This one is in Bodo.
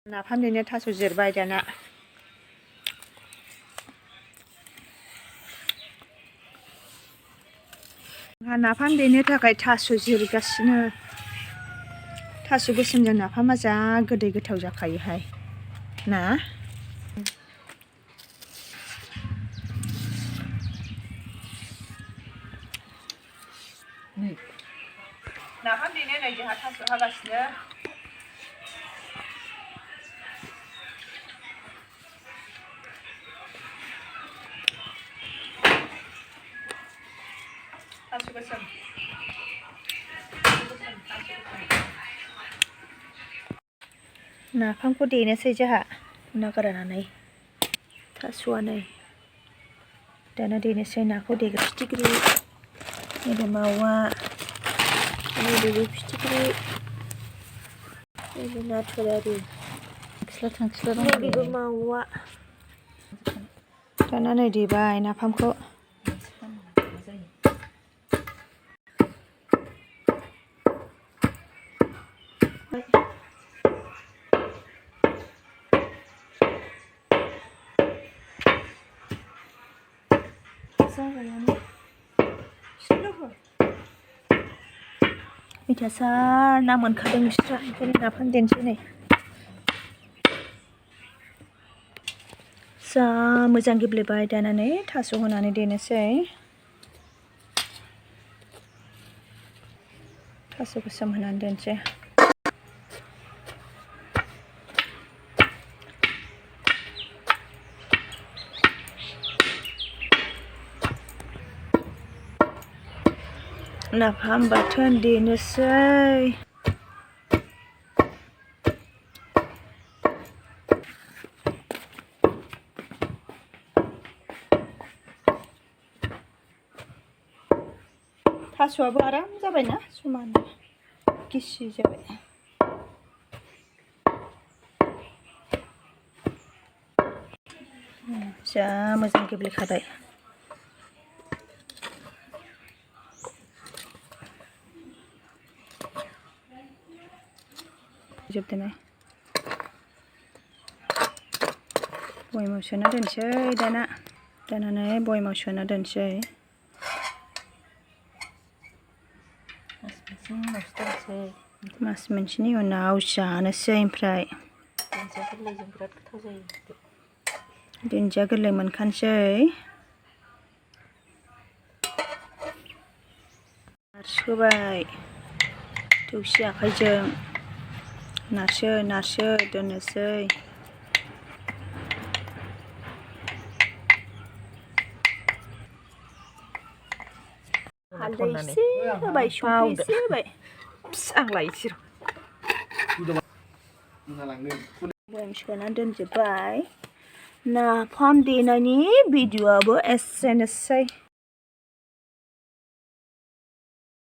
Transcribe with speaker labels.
Speaker 1: नाफाम देनो थास' जिरबाय दाना आंहा नाफाम देनो थाखाय थास' जिरगासिनो थास' गोसोमजों नाफामा जा गोदै गोथाव जाखायोहाय ना नाफाम देनो नै जोंहा थास' हागासिनो थास' गोसोम नाफामखौ देनोसै जोंहा ना गोरानानै थास'आ नै दाना देनोसै नाखौ देग्रा फिथिख्रि नैबे मावा नैबे फिथिख्रि नैबे नाथुर आरि नैबेबो मावा दाना नै देबाय नाफामखौ मिथियासार ना मोनखादों बिस्रा ओंखायनो नाफाम देनोसै नै जा मोजां गेब्लेबाय दाना नै थास' होनानै देनोसै थास' गोसोम होनानै देनोसै नाफाम बाथोन देनोसै थास'आबो आराम जाबायना समान गिसि जाबाय जा मोजां गेब्लेखाबाय जोबदों बयमाव सोना दोनसै दाना नै बयमाव सोना दोनसै मास मोनसेनि उनाव जानोसै ओमफ्राय दुन्दिया गोरलै मोनखानोसै नारसोबाय थौसि आखाइजों नारसो दोननोसै हालदै एसे होबाय संख्रि एसे होबाय आं लायनोसै बयम सोनानै दोनजोब्बाय नाफाम देनायनि भिडिअ'आबो एसेनोसै